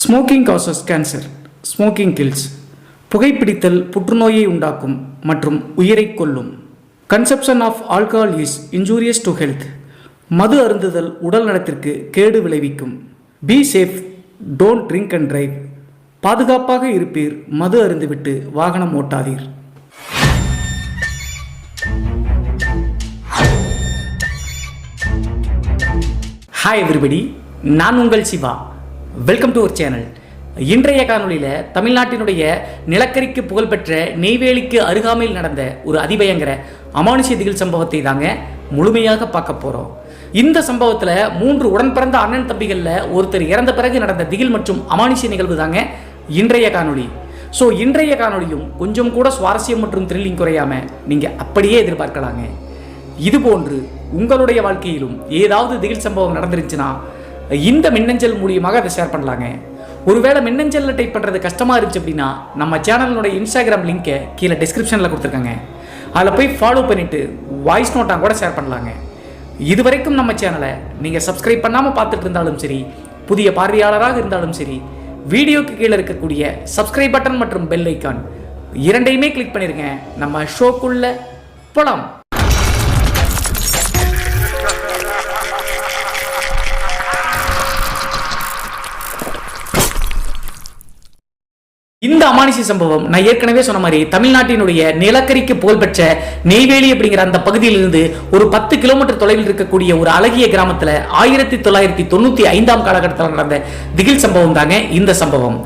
Smoking causes cancer, smoking kills. புகைப்பிடித்தல் புற்றுநோயை உண்டாக்கும் மற்றும் உயிரை கொல்லும். Consumption of alcohol is injurious to health. மது அருந்துதல் உடல் நலத்திற்கு கேடு விளைவிக்கும். Be safe, don't drink and drive. பாதுகாப்பாக இருப்பீர், மது அருந்துவிட்டு வாகனம் ஓட்டாதீர். ஹாய் எவ்ரிபடி, நான் உங்கள் Siva. Welcome to our channel. இன்றைய காணொலியில் தமிழ்நாட்டினுடைய நிலக்கரிக்கு புகழ்பெற்ற நெய்வேலிக்கு அருகாமையில் நடந்த ஒரு அதிபயங்கர அமானுஷ்ய திகில் சம்பவத்தை தாங்க முழுமையாக பார்க்க போகிறோம். இந்த சம்பவத்தில் 3 உடன் பிறந்த அண்ணன் தம்பிகளில் ஒருத்தர் இறந்த பிறகு நடந்த திகில் மற்றும் அமானுஷ்ய நிகழ்வு தாங்க இன்றைய காணொலி. ஸோ இன்றைய காணொலியும் கொஞ்சம் கூட சுவாரஸ்யம் மற்றும் த்ரில்லிங் குறையாமல் நீங்கள் அப்படியே எதிர்பார்க்கலாங்க. இதுபோன்று உங்களுடைய வாழ்க்கையிலும் ஏதாவது திகில் சம்பவம் நடந்துருச்சுன்னா இந்த மின்னஞ்சல் மூலியமாக அதை ஷேர் பண்ணலாங்க. ஒருவேளை மின்னஞ்சலில் டைப் பண்ணுறது கஷ்டமாக இருந்துச்சு அப்படின்னா நம்ம சேனலினுடைய இன்ஸ்டாகிராம் லிங்கை கீழே டிஸ்கிரிப்ஷனில் கொடுத்துருக்காங்க. அதில் போய் ஃபாலோ பண்ணிவிட்டு வாய்ஸ் நோட்டாக கூட ஷேர் பண்ணலாங்க. இது வரைக்கும் நம்ம சேனலை நீங்கள் சப்ஸ்கிரைப் பண்ணாமல் பார்த்துட்டு இருந்தாலும் சரி, புதிய பார்வையாளராக இருந்தாலும் சரி, வீடியோக்கு கீழே இருக்கக்கூடிய சப்ஸ்கிரைப் பட்டன் மற்றும் பெல் ஐக்கான் இரண்டையுமே கிளிக் பண்ணிருங்க. நம்ம ஷோக்குள்ள போலாம். இந்த அமானுஷ்ய சம்பவம் நான் ஏற்கனவே சொன்ன மாதிரி தமிழ்நாட்டினுடைய நிலக்கரிக்கு புகழ்பெற்ற நெய்வேலி அப்படிங்கிற அந்த பகுதியிலிருந்து ஒரு 10 கிலோமீட்டர் தொலைவில் இருக்கக்கூடிய ஒரு அழகிய கிராமத்தில் 1995 காலகட்டத்தில் நடந்த திகில் சம்பவம் தாங்க இந்த சம்பவம்.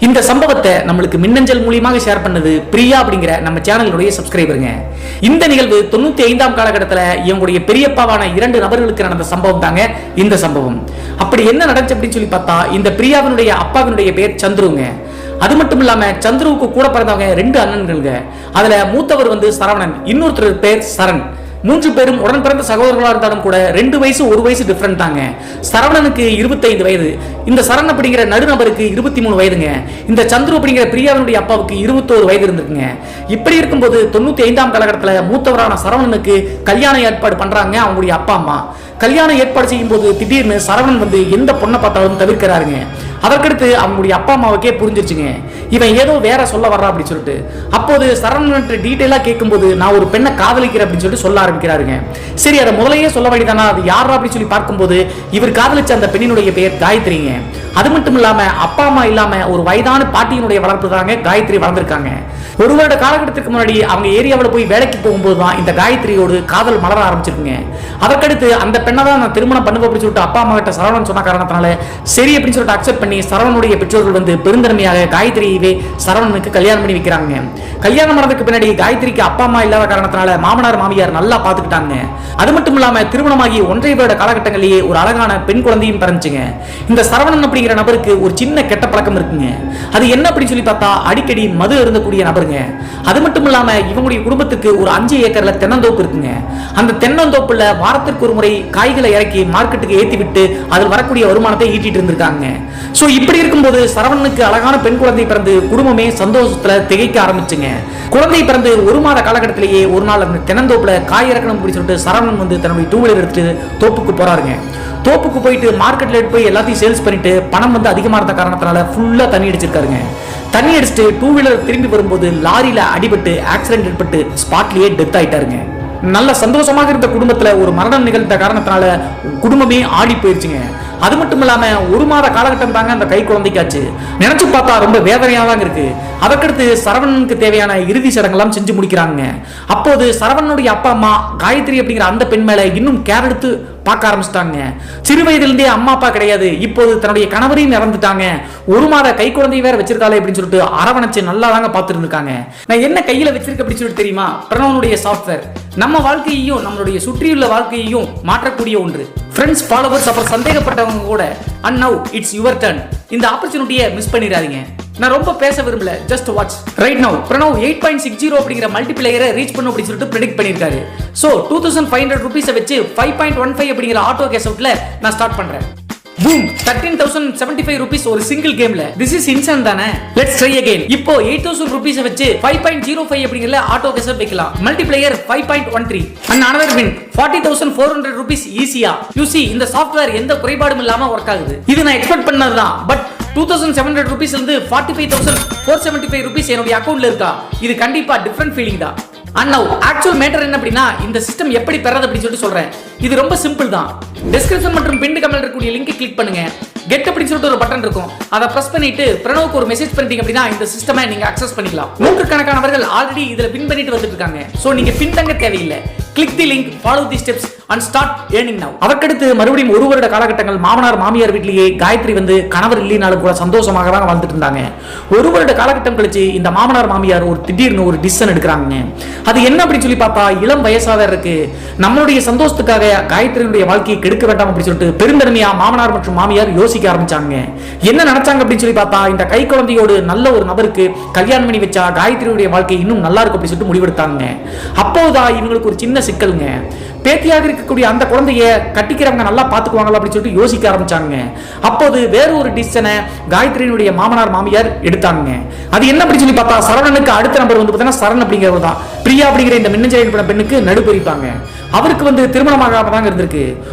இந்த சம்பவத்தை நம்மளுக்கு மின்னஞ்சல் மூலியமாக ஷேர் பண்ணது பிரியா அப்படிங்கிற நம்ம சேனலுடைய சப்ஸ்கிரைபருங்க. இந்த நிகழ்வு 95 காலகட்டத்தில் இவங்களுடைய பெரியப்பாவான 2 நபர்களுக்கு நடந்த சம்பவம் தாங்க இந்த சம்பவம். அப்படி என்ன நடந்துச்சு அப்படின்னு சொல்லி பார்த்தா, இந்த பிரியாவினுடைய அப்பாவினுடைய பேர் சந்துருங்க. அது மட்டும் இல்லாம சந்துருவுக்கு கூட பிறந்தவங்க 2 அண்ணன்களுங்க. அதுல மூத்தவர் சரவணன், இன்னொருத்தர் பேர் சரண். 3 பேரும் உடன் பிறந்த சகோதரர்களாக இருந்தாலும் கூட 2 வயசு 1 வயசு டிஃபரெண்ட் தாங்க. சரவணனுக்கு 25 வயது, இந்த சரண் அப்படிங்கிற நடுநபருக்கு 23 வயதுங்க. இந்த சந்துரு அப்படிங்கிற பிரியாவினுடைய அப்பாவுக்கு 21 வயது இருந்திருக்குங்க. இப்படி இருக்கும்போது 95 காலகட்டத்தில் மூத்தவரான சரவணனுக்கு கல்யாண ஏற்பாடு பண்றாங்க அவங்களுடைய அப்பா அம்மா. கல்யாண ஏற்பாடு செய்யும் போது திடீர்னு சரவணன் எந்த பொண்ணை பார்த்தாலும் தவிர்க்கிறாருங்க. அதற்கடுத்து அவங்களுடைய அப்பா அம்மாவுக்கே புரிஞ்சிருச்சுங்க, இவன் ஏதோ வேற சொல்ல வர்றா அப்படின்னு சொல்லிட்டு. அப்போது சரவணன் டீட்டெயிலா கேட்கும்போது நான் ஒரு பெண்ணை காதலிக்கிறேன் அப்படின்னு சொல்லிட்டு சொல்ல ஆரம்பிக்கிறாருங்க. சரி, அதை முதலையே சொல்ல வேண்டியதானா, அது யாரா அப்படின்னு சொல்லி பார்க்கும்போது இவர் காதலிச்ச அந்த பெண்ணினுடைய பெயர் காயத்ரிங்க. அது மட்டும் இல்லாம அப்பா அம்மா இல்லாம ஒரு வயதான பாட்டியினுடைய வளர்ப்பு தாங்க காயத்ரி வளர்ந்திருக்காங்க. ஒரு வருட காலகட்டத்துக்கு முன்னாடி அவங்க ஏரியாவில் போய் வேலைக்கு போகும்போது தான் இந்த காயத்ரியோடு காதல் மலர ஆரம்பிச்சிருக்குங்க. அதற்கடுத்து அந்த பெண்ணை தான் நான் திருமணம் பண்ணுவேன் அப்படின்னு சொல்லிட்டு அப்பா அம்மா கிட்ட சரவணன் சொன்ன காரணத்தினால சரி அப்படின்னு சொல்லிட்டு அக்செப்ட் பண்ணி சரவணனுடைய பெற்றோர்கள் பெருந்தன்மையாக காயத்ரியவே சரவணனுக்கு கல்யாணம் பண்ணி வைக்கிறாங்க. கல்யாணம் பண்ணதுக்கு பின்னாடி காயத்ரிக்கு அப்பா அம்மா இல்லாத காரணத்தினால மாமனார் மாமியார் நல்லா பார்த்துக்கிட்டாங்க. அது மட்டும் இல்லாம திருமணமாகி 1.5 வருட காலகட்டங்களிலேயே ஒரு அழகான பெண் குழந்தையும் பிறந்துச்சுங்க. இந்த சரவணன் அப்படிங்கிற நபருக்கு ஒரு சின்ன கெட்ட பழக்கம் இருக்குங்க. அது என்ன அப்படின்னு சொல்லி பார்த்தா, அடிக்கடி மது அருந்தக்கூடிய நபருங்க. அது மட்டும் இல்லாம இவங்களுடைய குடும்பத்துக்கு ஒரு 5 ஏக்கர்ல தென்னந்தோப்பு இருக்குங்க. அந்த தென்னந்தோப்புல வாரத்திற்கு ஒரு முறை காய்களை இறக்கி மார்க்கெட்டுக்கு ஏத்தி விட்டு அதில் வரக்கூடிய வருமானத்தை ஈட்டிட்டு இருந்திருக்காங்க. சோ இப்படி இருக்கும்போது சரவணனுக்கு அழகான பெண் குழந்தை பிறந்து குடும்பமே சந்தோஷத்துல திகைக்க ஆரம்பிச்சுங்க. குழந்தை பிறந்து 1 மாத காலகட்டத்திலேயே ஒரு நாள் அந்த தென்னந்தோப்புல காய் இறக்கணும் அப்படின்னு சொல்லிட்டு சரவணன் தன்னுடைய 2 வீலர் எடுத்து தோப்புக்கு போறாருங்க. தோப்புக்கு போயிட்டு மார்க்கெட்ல எடுத்து போய் எல்லாத்தையும் சேல்ஸ் பண்ணிட்டு பணம் அதிகமா இருந்த காரணத்தினால ஃபுல்லா தண்ணி அடிச்சிருக்காருங்க. தண்ணி அடிச்சுட்டு 2 வீலர் திரும்பி வரும்போது லாரியில அடிபட்டு ஆக்சிடென்ட் ஏற்பட்டு ஸ்பாட்லயே டெத் ஆயிட்டாருங்க. நல்ல சந்தோஷமாக இருந்த குடும்பத்துல ஒரு மரணம் நிகழ்ந்த காரணத்தினால குடும்பமே ஆடி போயிருச்சுங்க. அது மட்டும் இல்லாம 1 மாத காலகட்டம் தாங்க அந்த கை குழந்தைக்காச்சு. நினைச்சு பார்த்தா ரொம்ப வேதனையா தான் இருக்கு. அதற்கடுத்து சரவணனுக்கு தேவையான இறுதி சடங்கெல்லாம் செஞ்சு முடிக்கிறாங்க. அப்போது சரவணனுடைய அப்பா அம்மா காயத்ரி அப்படிங்கிற அந்த பெண் மேல இன்னும் கேர் எடுத்து பார்க்க ஆரம்பிச்சிட்டாங்க. சிறு வயதிலிருந்தே அம்மா அப்பா கிடையாது, இப்போது தன்னுடைய கணவரையும் இறந்துட்டாங்க, 1 மாத கை குழந்தை வேற வச்சிருக்காளே அப்படின்னு சொல்லிட்டு அரவணைச்சு நல்லா தாங்க பார்த்துட்டு இருக்காங்க. நான் என்ன கையில வச்சிருக்க அப்படின்னு சொல்லிட்டு தெரியுமா? பிரணவனுடைய சாஃப்ட்வேர். நம்ம வாழ்க்கையையும் நம்மளுடைய சுற்றியுள்ள வாழ்க்கையையும் மாற்றக்கூடிய ஒன்று. ஃப்ரெண்ட்ஸ், ஃபாலோவர்ஸ், அப்புறம் சந்தேகப்பட்டவங்க கூட and now it's your turn. இந்த ஆப்பர்ச்சுனிட்டியை மிஸ் பண்ணிடாதீங்க. நான் ரொம்ப பேச விரும்பல, just watch right now. Pranav 8.60 அப்படிங்கிற மல்டிப்ளேயரை ரீச் பண்ணும் அப்படின்னு சொல்லிட்டு ப்ரெடிக்ட் பண்ணிருக்காரு. சோ 2500 ரூபீஸை வச்சு 5.15 அப்படிங்கிற ஆட்டோ கேஷ் அவுட்ல நான் ஸ்டார்ட் பண்றேன். Boom! 13,075 rupees ஒரு சிங்கிள் கேம்ல. This is insane தானே? Let's try again. இப்போ 8,000 rupees வச்சு 5.05 அப்படிங்கறல ஆட்டோ கேஷ் வைக்கலாம். Multiplayer 5.13 and another win 40,400 rupees ஈஸியா. You see இந்த சாஃப்ட்வேர் எந்த குறைபாடும் இல்லாம வர்க் ஆகுது. இது நான் எக்ஸ்பெக்ட் பண்ணதுதான். பட் 2700 rupees இருந்து 45,475 rupees என்னுடைய அக்கவுண்ட்ல இருக்கா. இது கண்டிப்பா டிஃபரண்ட் ஃபீலிங் தான். அண்ட் நவ் ஆக்சுவல் மேட்டர் என்ன அப்படின்னா, இந்த சிஸ்டம் எப்படி பெறது அப்படின்னு சொல்லிட்டு சொல்றேன். இது ரொம்ப சிம்பிள் தான். டிஸ்கிரிப்ஷன் மற்றும் பின் கமெண்ட்ல இருக்கக்கூடிய லிங்கை கிளிக் பண்ணுங்க. கெட் அப்படின்னு சொல்லிட்டு ஒரு பட்டன் இருக்கும். அதை பிரஸ் பண்ணிட்டு பிரணவுக்கு ஒரு மெசேஜ் பண்ணிட்டீங்க அப்படின்னா இந்த சிஸ்டமை நீங்க அக்சஸ் பண்ணிக்கலாம். நூற்றுக்கணக்கானவர்கள் ஆல்ரெடி இதுல பின் பண்ணிட்டு வந்துட்டு இருக்காங்க. சோ நீங்க பின் தங்க தேவையில்லை. Click the link, follow the steps and start earning now. அதற்கடுத்து மறுபடியும் ஒரு வருட காலகட்டங்கள் மாமனார் மாமியார் வீட்டிலேயே காயத்ரி வந்து கணவர் இல்லைனாலும் கூட சந்தோஷமாக தான் வாழ்ந்துட்டு இருந்தாங்க. ஒரு வருட காலகட்டம் கழிச்சு இந்த மாமனார் மாமியார் ஒரு திடீர்னு ஒரு டிசிஷன் எடுக்கிறாங்க. அது என்ன அப்படின்னு சொல்லி பார்த்தா, இளம் வயசாக இருக்கு, நம்மளுடைய சந்தோஷத்துக்காக காயத்ரியுடைய வாழ்க்கையை கெடுக்க வேண்டாம் அப்படின்னு சொல்லிட்டு பெருந்தன்மையா மாமனார் மற்றும் மாமியார் யோசிக்க ஆரம்பிச்சாங்க. என்ன நினைச்சாங்க அப்படின்னு சொல்லி பார்த்தா, இந்த கை குழந்தையோடு நல்ல ஒரு நபருக்கு கல்யாணம் பண்ணி வச்சா காயத்ரியுடைய வாழ்க்கை இன்னும் நல்லா இருக்கும் அப்படின்னு சொல்லிட்டு முடிவெடுத்தாங்க. அப்போதான் இவங்களுக்கு ஒரு சின்ன சிக்கலுங்க. பேத்தியாக இருக்கக்கூடிய அந்த குழந்தைய கட்டிக்கிறவங்க நல்லா பாத்துக்குவாங்களா அப்படின்னு சொல்லிட்டு யோசிக்க ஆரம்பிச்சாங்க. அப்போது வேற ஒரு டிசிஷனை காயத்ரியினுடைய மாமனார் மாமியார் எடுத்தாங்க. அது என்ன அப்படின்னு சொல்லி பார்த்தா, சரவணனுக்கு அடுத்த நம்பர் வந்து பார்த்தீங்கன்னா சரண் அப்படிங்கிறவர் தான். பிரியா அப்படிங்கிற இந்த மின்னஞ்சல் பெண்ணுக்கு நடுப்பறிப்பாங்க. அவருக்கு வந்து திருமணமாக தாங்க இருந்திருக்கு.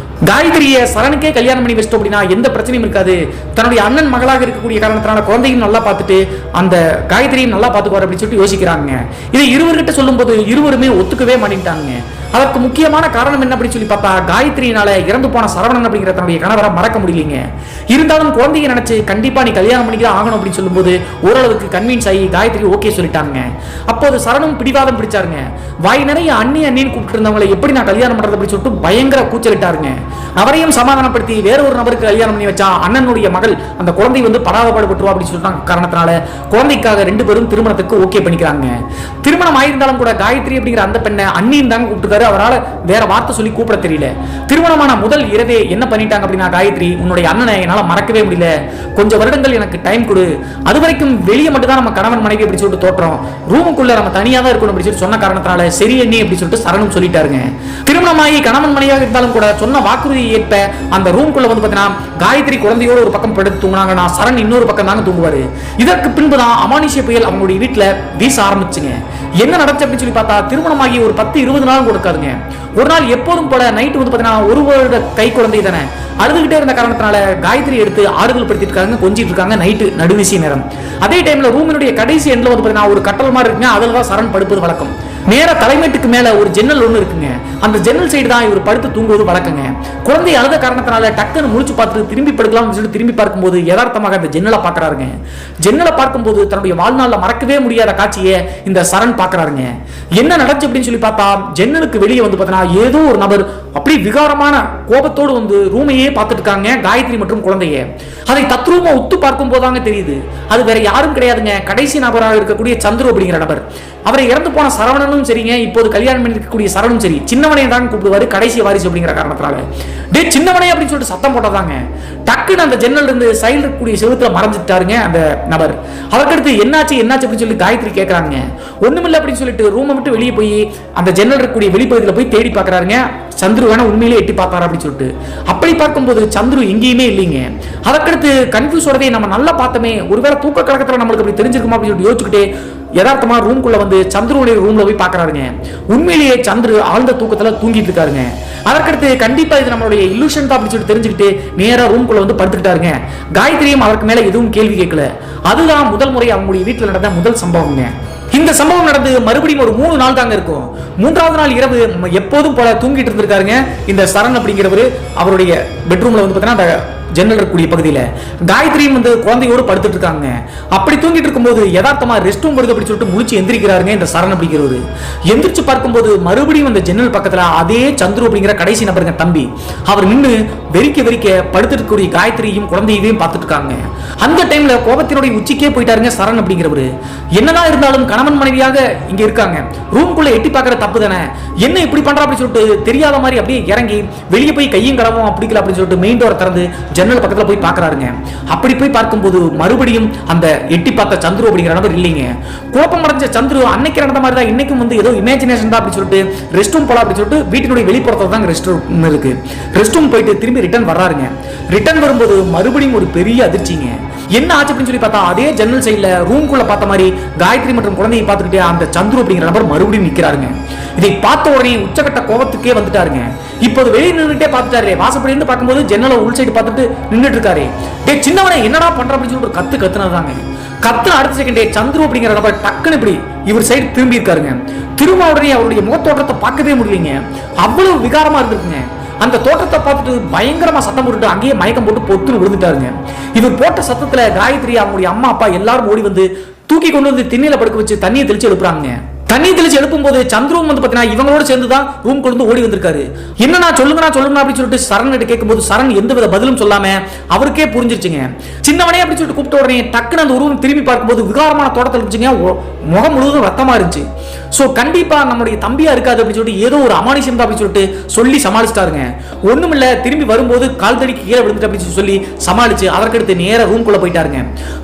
காயத்ரியை சரணுக்கே கல்யாணம் பண்ணி வச்சிட்டோம் அப்படின்னா எந்த பிரச்சனையும் இருக்காது. தன்னுடைய அண்ணன் மகளாக இருக்கக்கூடிய காரணத்தினால குழந்தையும் நல்லா பார்த்துட்டு அந்த காயத்ரியும் நல்லா பார்த்துக்குவார் அப்படின்னு சொல்லிட்டு யோசிக்கிறாங்க. இதை இருவர்கிட்ட சொல்லும் போது இருவருமே ஒத்துக்கவே மாட்டேன்ட்டாங்க. அதற்கு முக்கியமான காரணம் என்ன அப்படின்னு சொல்லி பார்த்தா, காயத்ரியினால இறந்து போன சரவணன் அப்படிங்கிற தன்னுடைய கணவரை மறக்க முடியலைங்க. இருந்தாலும் குழந்தைய நினைச்சு கண்டிப்பா நீ கல்யாணம் பண்ணிக்கலாம் ஆகணும் அப்படின்னு சொல்லும்போது ஓரளவுக்கு கன்வின்ஸ் ஆகி காயத்ரி ஓகே சொல்லிட்டாங்க. அப்போது சரணும் பிடிவாதம் பிடிச்சாருங்க. வாய் நிறைய அண்ணி அண்ணின்னு கூப்பிட்டு இருந்தவங்களை எப்படி நான் கல்யாணம் பண்றது அப்படின்னு சொல்லிட்டு பயங்கர கூச்சலிட்டாருங்க. அவரையும் சமாதானப்படுத்தி வேற ஒரு நபருக்கு கல்யாணம் பண்ணி வச்சா அண்ணனுடைய மகள் அந்த குழந்தை வந்து படாதபாடுபட்டுவா அப்படின்னு சொல்லிட்டாங்க. காரணத்தினால குழந்தைக்காக ரெண்டு பேரும் திருமணத்துக்கு ஓகே பண்ணிக்கிறாங்க. திருமணம் ஆயிருந்தாலும் கூட காயத்ரி அப்படிங்கிற அந்த பெண்ணை அண்ணின்னு தாங்க கூப்பிட்டு அவரால் வேற வார்த்தை சொல்லி கூப்பிட தெரியல. திருமணமான முதல் இரவே என்ன பண்ணிட்டாங்க அப்படின்னா, காயத்ரி உன்னுடைய அண்ணனை என்னால மறக்கவே முடியல, கொஞ்சம் வருடங்கள் எனக்கு டைம் கொடு, அது வரைக்கும் வெளியே மட்டும் தான் நம்ம கணவன் மனைவி அப்படி சொல்லிட்டு தோற்றம், ரூமுக்குள்ள நம்ம தனியா தான் இருக்கணும் அப்படி சொல்லி சொன்ன காரணத்தினால சரி அண்ணி அப்படி சொல்லிட்டு சரணும் சொல்லிட்டாருங்க. திருமணமாகி கணவன் மனைவியாக இருந்தாலும் கூட சொன்ன வாக்குறுதி ஏற்ப அந்த ரூமுக்குள்ள வந்து பார்த்தீங்கன்னா காயத்ரி குழந்தையோடு ஒரு பக்கம் படுத்து தூங்கினாங்கன்னா சரண் இன்னொரு பக்கம் தாங்க தூங்குவாரு. இதற்கு பின்புதான் அமானுஷ்ய புயல் அவங்களுடைய வீட்டுல வீச ஆரம்பிச்சுங்க. என்ன நடந்துச்சு அப்படின்னு சொல்லி பார்த்தா, திருமணமாகி ஒரு 10-20 நாள் கொடுக்காதுங்க. ஒரு நாள் எப்போதும் போல நைட்டு வந்து பார்த்தீங்கன்னா ஒரு வருட கை குழந்தை தானே அழுதுகிட்டே இருந்த காரணத்தினால காயத்ரி எடுத்து ஆறுதல் படுத்திட்டு இருக்காங்க, கொஞ்சிட்டு இருக்காங்க. நைட்டு நடுவிசி நேரம். அதே டைம்ல ரூமினுடைய கடைசி எண்ட்ல வந்து பார்த்தீங்கன்னா ஒரு கட்டல் மாதிரி இருக்குங்க. அதில் தான் சரண் படுப்பது வழக்கம். நேர தலைமைட்டுக்கு மேல ஒரு ஜன்னல் ஒண்ணு இருக்குங்க. அந்த ஜன்னல் சைடு தான் இவர் படுத்து தூங்குவது வழக்கங்க. குழந்தை அழுத காரணத்தினால டக்குன்னு முழிச்சு பார்த்து திரும்பி படுக்கலாம் சொல்லி திரும்பி பார்க்கும்போது யதார்த்தமாக அந்த ஜன்னலை பார்க்கறாருங்க. ஜன்னலை பார்க்கும்போது தன்னுடைய வாழ்நாள்ல மறக்கவே முடியாத காட்சியை இந்த சரண் பார்க்கறாருங்க. என்ன நடந்துச்சு அப்படின்னு சொல்லி பார்த்தா, ஜன்னலுக்கு வெளியே வந்து பார்த்தீங்கன்னா ஏதோ ஒரு நபர் அப்படி விகாரமான கோபத்தோடு வந்து ரூமையே பார்த்துட்டு இருக்காங்க, காயத்ரி மற்றும் குழந்தைய. அதை தத்ரூபமா உத்து பார்க்கும் போதாங்க தெரியுது அது வேற யாரும் கிடையாதுங்க, கடைசி நபராக இருக்கக்கூடிய சந்துரு அப்படிங்கிற நபர். அவரை இறந்து போன சரவணனும் சரிங்க, இப்போது கல்யாணம் பண்ணி இருக்கக்கூடிய சரணும் சரி, சின்னவனை தான் கூப்பிடுவாரு கடைசி வாரிசு அப்படிங்கிற காரணத்தினால. டே சின்னவனே அப்படின்னு சொல்லிட்டு சத்தம் போட்டதாங்க. டக்குன்னு அந்த ஜன்னல் இருந்து சைடு இருக்கக்கூடிய செவுத்துல மறைஞ்சிட்டாருங்க அந்த நபர். அவருக்கு என்னாச்சு என்னாச்சு அப்படின்னு சொல்லி காயத்ரி கேட்கறாங்க. ஒண்ணுமில்லை அப்படின்னு சொல்லிட்டு ரூமை விட்டு வெளியே போய் அந்த ஜன்னல் இருக்கக்கூடிய வெளிப்பகுதியில் போய் தேடி பார்க்கறாருங்க. சந்துரு வேணா உண்மையிலே எட்டி பார்த்தாரு அப்படின்னு சொல்லிட்டு. அப்படி பார்க்கும்போது சந்துரு எங்கேயுமே இல்லைங்க. அதற்கடுத்து கன்ஃபியூஸோடவே நம்ம நல்லா பார்த்தோமே, ஒருவேளை தூக்க கழகத்துல நம்மளுக்கு அப்படி தெரிஞ்சிருக்குமா அப்படின்னு சொல்லிட்டு யோசிச்சுக்கிட்டே யதார்த்தமா ரூம்குள்ள வந்து சந்துருடைய ரூம்ல போய் பார்க்கறாருங்க. உண்மையிலேயே சந்துரு ஆழ்ந்த தூக்கத்துல தூங்கிட்டு இருக்காருங்க. அதற்கடுத்து கண்டிப்பா இது நம்மளுடைய இல்லூஷன் தான் அப்படின்னு சொல்லிட்டு தெரிஞ்சுக்கிட்டு நேரா ரூம்குள்ள வந்து படுத்துக்கிட்டாருங்க. காயத்ரியும் அவருக்கு மேல எதுவும் கேள்வி கேட்கல. அதுதான் முதல் முறை அவங்களுடைய வீட்டுல நடந்த முதல் சம்பவங்க. இந்த சம்பவம் நடந்து மறுபடியும் ஒரு 3 நாள் தாங்க இருக்கும். 3வது நாள் இரவு எப்போதும் போல தூங்கிட்டு இருந்திருக்காருங்க இந்த சரண் அப்படிங்கிறவரு. அவருடைய பெட்ரூம்ல வந்து பார்த்தீங்கன்னா அந்த ஜன்னல் இருக்கக்கூடிய பகுதியில் காயத்ரியும் வந்து குழந்தையோடு படுத்துட்டு இருக்காங்க. அப்படி தூங்கிட்டு இருக்கும்போது யதார்த்தமா ரெஸ்ட் ரூம் வருது அப்படின்னு சொல்லிட்டு முழிச்சு எந்திரிக்கிறாருங்க இந்த சரண் அப்படிங்கிறவரு. எந்திரிச்சு பார்க்கும்போது மறுபடியும் அந்த ஜன்னல் பக்கத்துல அதே சந்துரு அப்படிங்கிற கடைசி நபருங்க தம்பி. அவர் நின்று வெறிக்க வெறிக்க படுத்துட்டு இருக்கக்கூடிய காயத்ரியும் குழந்தையையும் பார்த்துட்டு இருக்காங்க. அந்த டைம்ல கோபத்தினுடைய உச்சிக்கே போயிட்டாருங்க சரண் அப்படிங்கிறவரு. என்னதான் இருந்தாலும் கணவன் மனைவியாக இங்க இருக்காங்க, ரூம்குள்ள எட்டி பார்க்கற தப்பு தானே, என்ன இப்படி பண்றா அப்படின்னு சொல்லிட்டு தெரியாத மாதிரி அப்படியே இறங்கி வெளியே போய் கையும் களவும் அப்படிக்கல அப்படின்னு சொல்லிட்டு மெயின் டோரை திறந்து ஜன்னல் பக்கத்துல போய் பார்க்கறாருங்க. அப்படி போய் பார்க்கும்போது மறுபடியும் அந்த எட்டி பார்த்த சந்துரு அப்படிங்கிற நபர் இல்லைங்க. குழப்பம் அடைஞ்ச சந்துரு அன்னைக்கு நடந்த மாதிரி தான் இன்னைக்கும் வந்து ஏதோ இமேஜினேஷன் தான் அப்படின்னு சொல்லிட்டு ரெஸ்ட் ரூம் போலாம் அப்படின்னு சொல்லிட்டு வீட்டினுடைய வெளிப்புறத்துல தான் ரெஸ்ட் ரூம் இருக்கு. ரெஸ்ட் ரூம் போயிட்டு திரும்பி ரிட்டர்ன் வர்றாருங்க. ரிட்டர்ன் வரும்போது மறுபடியும் ஒரு பெரிய அதிர்ச்சிங்க. என்ன ஆச்சு அப்படின்னு சொல்லி பார்த்தா, அதே ஜன்னல் சைடுல ரூம்குள்ள பார்த்த மாதிரி காயத்ரி மற்றும் குழந்தையை பார்த்துக்கிட்டே அந்த சந்துரு அப்படிங்கிற நபர் மறுபடியும் நிக்கிறாருங்க. இதை பார்த்த உடனே உச்சகட்ட கோபத்துக்கே வந்துட்டாருங்க. இப்போது வெளியே நின்றுட்டே பார்த்துட்டாரு. வாசப்படி இருந்து பார்க்கும்போது ஜன்னல உள் சைடு பார்த்துட்டு நின்றுட்டு இருக்காரு. டே சின்னவனே என்னடா பண்ற அப்படின்னு சொல்லிட்டு ஒரு கத்துனதாங்க. கத்து அடுத்த செகண்டே சந்துரு அப்படிங்கிற நபர் டக்குன்னு இப்படி இவர் சைடு திரும்பி இருக்காருங்க. திரும்ப உடனே அவருடைய முகத்தோட்டத்தை பார்க்கவே முடியலைங்க. அவ்வளவு விகாரமா இருந்திருக்குங்க. அந்த தோட்டத்தை பார்த்துட்டு பயங்கரமா சத்தம் போட்டுட்டு அங்கேயே மயக்கம் போட்டு பொத்துன்னு விழுந்துட்டாருங்க. இவர் போட்ட சத்தத்துல காயத்ரி அவங்களுடைய அம்மா அப்பா எல்லாரும் ஓடி வந்து தூக்கி கொண்டு வந்து திண்ணையில படுக்க வச்சு தண்ணியை தெளிச்சு எழுப்புறாங்க. தண்ணி தெளிச்சு எழுப்பும் போது சந்துரும் வந்து பாத்தீங்கன்னா இவங்களோட சேர்ந்து தான் ரூம் கொண்டு ஓடி வந்திருக்காரு. என்னன்னா சொல்லுங்க அப்படின்னு சொல்லிட்டு சரண் கிட்ட கேட்கும்போது சரண் எந்த வித பதிலும் சொல்லாம அவருக்கே புரிஞ்சிருச்சுங்க. சின்னவனே அப்படின்னு சொல்லிட்டு கூப்பிட்ட உடனே டக்குன்னு அந்த ரூம் திரும்பி பார்க்கும்போது விகாரமான தோட்டத்தில் இருந்துச்சுங்க. முகம் முழுவதும் ரத்தமா இருந்துச்சு. சோ கண்டிப்பா நம்முடைய தம்பியா இருக்காது அப்படின்னு சொல்லிட்டு ஏதோ ஒரு அமானுஷம் தான் அப்படின்னு சொல்லிட்டு சொல்லி சமாளிச்சிட்டாருங்க. ஒண்ணுமில்ல திரும்பி வரும்போது கால் தடிக்கு கீழே விழுந்துட்டு அப்படின்னு சொல்லி சமாளிச்சு அதற்கடுத்து நேர ரூம்குள்ள போயிட்டாருங்க.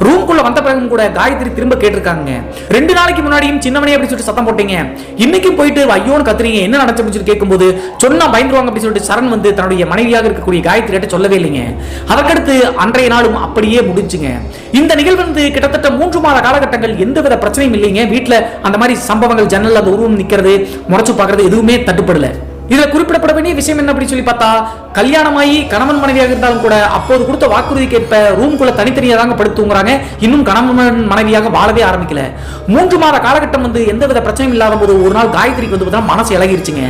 ரூம்குள்ள வந்த பிறகு கூட காயத்ரி திரும்ப கேட்டிருக்காங்க. 2 நாளைக்கு முன்னாடியும் சின்னவனே அப்படின்னு சொல்லிட்டு சத்தம் போட்டீங்க, இன்னைக்கு போயிட்டு ஐயோன்னு கத்துறீங்க, என்ன நடந்துச்சு கேட்கும்போது சொன்னா பயந்துருவாங்க அப்படின்னு சொல்லிட்டு சரண் வந்து தன்னுடைய மனைவியாக இருக்கக்கூடிய காயத்ரி கிட்ட சொல்லவே இல்லைங்க. அதற்கடுத்து அன்றைய நாளும் அப்படியே முடிஞ்சுங்க. இந்த நிகழ்வு வந்து கிட்டத்தட்ட 3 மாத காலகட்டங்கள் எந்தவித பிரச்சனையும் இல்லைங்க. வீட்டுல அந்த மாதிரி சம்பவங்கள் ஜன்னல் அந்த உருவம் நிக்கிறது முறைச்சு பாக்குறது எதுவுமே தட்டுப்படல. இதுல குறிப்பிடப்பட வேண்டிய விஷயம் என்ன அப்படின்னு சொல்லி பார்த்தா, கல்யாணமாயி கணவன் மனைவியாக இருந்தாலும் கூட அப்போது கொடுத்த வாக்குறுதி கேட்ப ரூம்குள்ள தனித்தனியாக தாங்க படுத்து தூங்குறாங்க. இன்னும் கணவன் மனைவியாக வாழவே ஆரம்பிக்கல. 3 மாத காலகட்டம் வந்து எந்தவித பிரச்சனையும் இல்லாத போது ஒரு நாள் காயத்ரிக்கு வந்து பார்த்தீங்கன்னா மனசு இலகிருச்சுங்க.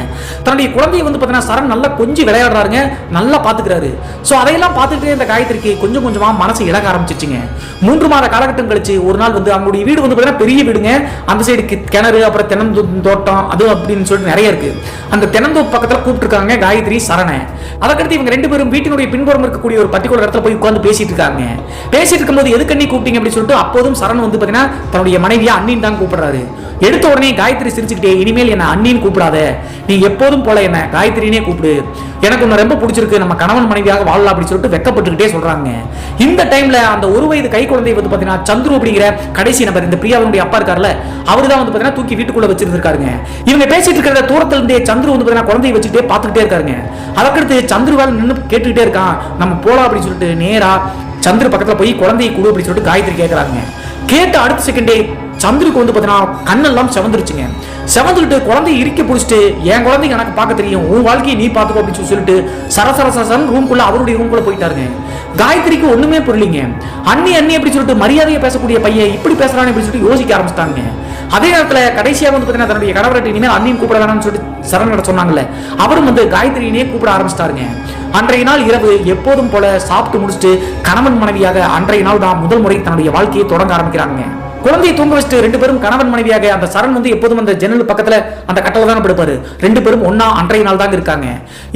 தன்னுடைய குழந்தையை வந்து பார்த்தீங்கன்னா சரண் நல்லா கொஞ்சம் விளையாடுறாருங்க, நல்லா பாத்துக்கிறாரு. ஸோ அதையெல்லாம் பார்த்துக்கிட்டே இந்த காயத்ரிக்கு கொஞ்சம் கொஞ்சமா மனசு இலக ஆரம்பிச்சிச்சுங்க. 3 மாத காலகட்டம் கழிச்சு ஒரு நாள் வந்து அவங்களுடைய வீடு வந்து பார்த்தீங்கன்னா பெரிய வீடுங்க. அந்த சைடு கிணறு, அப்புறம் தென்னந்தோட்டம் அது அப்படின்னு சொல்லிட்டு நிறைய இருக்கு. அந்த தென்னந்தோட்டம் பக்கத்துல கூப்பிட்டு இருக்காங்க காயத்ரி சரணை. அதற்கடுத்து இவங்க 2 பேரும் வீட்டினுடைய பின்புறம் இருக்கக்கூடிய ஒரு பர்டிகுலர் இடத்துல போய் உட்கார்ந்து பேசிட்டு இருக்காங்க. பேசிட்டு இருக்கும்போது எதுக்கு அண்ணி கூப்பிட்டீங்க அப்படின்னு சொல்லிட்டு அப்போதும் சரண் வந்து பாத்தீங்கன்னா தன்னுடைய மனைவியா அண்ணின்னு தான் கூப்பிடுறாரு. எடுத்த உடனே காயத்ரி சிரிச்சுக்கிட்டே, இனிமேல் என்ன அண்ணின்னு கூப்பிடாத, நீ எப்போதும் போல என்ன காயத்ரினே கூப்பிடு, எனக்கு உன்னை ரொம்ப பிடிச்சிருக்கு, நம்ம கணவன் மனைவியாக வாழலாம் அப்படின்னு சொல்லிட்டு வெக்கப்பட்டுக்கிட்டே சொல்றாங்க. இந்த டைம்ல அந்த 1 வயது கை குழந்தை வந்து பாத்தீங்கன்னா சந்துரு அப்படிங்கிற கடைசி நபர், இந்த பிரியாவுடைய அப்பா இருக்காருல்ல, அவரு தான் வந்து பாத்தீங்கன்னா தூக்கி வீட்டுக்குள்ள வச்சிருக்காருங்க. இவங்க பேசிட்டு இருக்கிற தூரத்துல இருந்தே சந்துரு வந்து பாத்தீங்கன்னா குழந்தையை வச்சுட்டே பார்த்துக்கிட்டே இருக்காருங்க. அதற்கடுத்து சந்துருவால் நின்று கேட்டுக்கிட்டே இருக்கான், நம்ம போலாம் அப்படின்னு சொல்லிட்டு நேரா சந்துரு பக்கத்துல போய் குழந்தையை கொடு அப்படின்னு சொல்லிட்டு காயத்ரி கேட்கறாங்க. கேட்ட அடுத்த செகண்டே சந்துருக்கு வந்து பாத்தீங்கன்னா கண்ணெல்லாம் செவந்துருச்சுங்க. செவந்துட்டு குழந்தைய இறுக்கி பிடிச்சிட்டு, என் குழந்தைக்கு எனக்கு பார்க்க தெரியும், உன் வாழ்க்கையை நீ பார்த்துக்கோ அப்படின்னு சொல்லிட்டு சரசரசரன் ரூம்குள்ள அவருடைய ரூம்குள்ள போயிட்டாருங்க. காயத்ரிக்கு ஒண்ணுமே புரியலீங்க. அண்ணி அப்படின்னு சொல்லிட்டு மரியாதையை பேசக்கூடிய பையன் இப்படி பேசுறான்னு அப்படின்னு சொல்லிட்டு யோசிக்க ஆரம்பிச்சிட்டாங்க. அதே நேரத்துல கடைசியாக வந்து பாத்தீங்கன்னா தன்னுடைய கணவர்கிட்ட இனிமேல் அண்ணியும் கூப்பிட வேணாம்னு சொல்லிட்டு சரண் சொன்னாங்கல்ல, அவரும் வந்து காயத்ரியினே கூப்பிட ஆரம்பிச்சிட்டாருங்க. அன்றைய நாள் இரவு எப்போதும் போல சாப்பிட்டு முடிச்சுட்டு கணவன் மனைவியாக அன்றைய நாள் தான் முதல் முறை தன்னுடைய வாழ்க்கையை தொடங்க ஆரம்பிக்கிறாங்க. குழந்தையை தூங்க வச்சுட்டு 2 பேரும் கணவன் மனைவியாக அந்த சரண் வந்து எப்போதும் அந்த ஜன்னல் பக்கத்துல அந்த கட்டளை தான் படுப்பாரு. 2 பேரும் ஒன்னா அன்றைய நாள் தான் இருக்காங்க.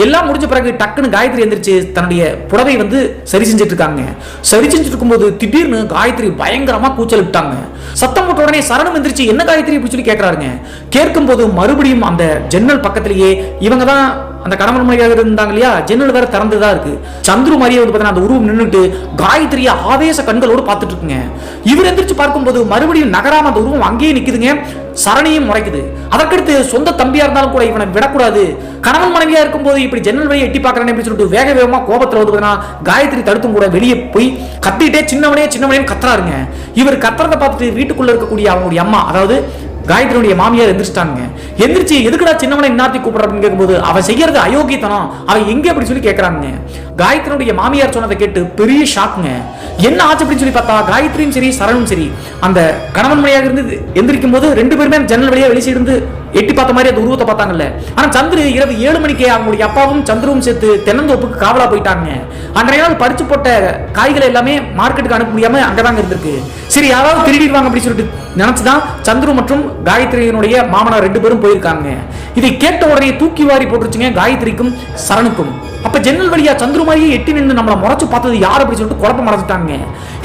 எல்லாம் முடிஞ்ச பிறகு டக்குன்னு காயத்ரி எந்திரிச்சு தன்னுடைய புடவை வந்து சரி செஞ்சுட்டு இருக்காங்க. சரி செஞ்சுட்டு இருக்கும்போது திடீர்னு காயத்ரி பயங்கரமா கூச்சல் விட்டாங்க. சத்தம் போட்ட உடனே சரணம் எந்திரிச்சு என்ன காயத்ரி அப்படின்னு சொல்லி கேட்கறாருங்க. கேட்கும் போது மறுபடியும் அந்த ஜன்னல் பக்கத்திலேயே இவங்க தான் அந்த கணவன் மனைவியாக இருந்தாங்க இல்லையா, ஜன்னல் வேற திறந்துதான் இருக்கு. சந்துரு மாதிரியே வந்து பாத்தீங்கன்னா அந்த உருவம் நின்றுட்டு காயத்ரியா ஆவேச கண்களோடு பார்த்துட்டு இருக்குங்க. இவர் எந்திரிச்சு பார்க்கும்போது மறுபடியும் நகராம அந்த உருவம் அங்கேயே நிக்குதுங்க. சரணையும் முறைக்குது. அதற்கடுத்து சொந்த தம்பியா இருந்தாலும் கூட இவனை விடக்கூடாது, கணவன் மனைவியா இருக்கும் போது இப்படி ஜன்னல் வழியை எட்டி பார்க்கறேன் அப்படின்னு சொல்லிட்டு வேக வேகமா கோபத்துல வந்து காயத்ரி தடுத்தும் கூட வெளியே போய் கத்திட்டே சின்னவனே கத்துறாருங்க. இவர் கத்துறதை பார்த்துட்டு வீட்டுக்குள்ள இருக்கக்கூடிய அவங்களுடைய அம்மா, அதாவது காயத்ரியுடைய மாமியார் எந்திரிச்சிட்டாங்க. எந்திரிச்சு எதுக்குடா சின்னவனை இன்னாத்தி கூப்பிடுற அப்படின்னு கேட்கும்போது அவன் செய்யறது அயோக்கியத்தனம், அவன் எங்க அப்படி சொல்லி கேட்கறாங்க. காயத்ரியுடைய மாமியார் சொன்னதை கேட்டு பெரிய ஷாக்குங்க. என்ன ஆச்சு அப்படின்னு சொல்லி பார்த்தா காயத்ரியும் சரி சரணும் சரி அந்த கணவன் மனைவியாக இருந்து எந்திரிக்கும் போது 2 பேருமே ஜன்னல் வழியா வெளியே இருந்து எட்டி பார்த்த மாதிரி அந்த உருவத்தை பார்த்தாங்கல்ல. ஆனா சந்திரு இரவு 7 மணிக்கே அவங்களுடைய அப்பாவும் சந்திரவும் சேர்த்து தென்னந்தோப்புக்கு காவலா போயிட்டாங்க. அன்றைய நாள் பறிச்சு போட்ட காய்களை எல்லாமே மார்க்கெட்டுக்கு அனுப்ப முடியாம அங்கதாங்க இருந்திருக்கு. சரி யாராவது திருடிடுவாங்க அப்படின்னு சொல்லிட்டு நினைச்சுதான் சந்துரு மற்றும் காயத்ரியினுடைய மாமனார் 2 பேரும் போயிருக்காங்க. இதை கேட்ட உடனே தூக்கி வாரி போட்டுருச்சுங்க காயத்ரிக்கும் சரணுக்கும். அப்ப ஜன்னல் வழியா சந்துரு மாதிரியே எட்டி நின்று நம்மளை முறைச்சு பார்த்தது யார் அப்படின்னு சொல்லிட்டு குழப்பம் அடைஞ்சிட்டாங்க.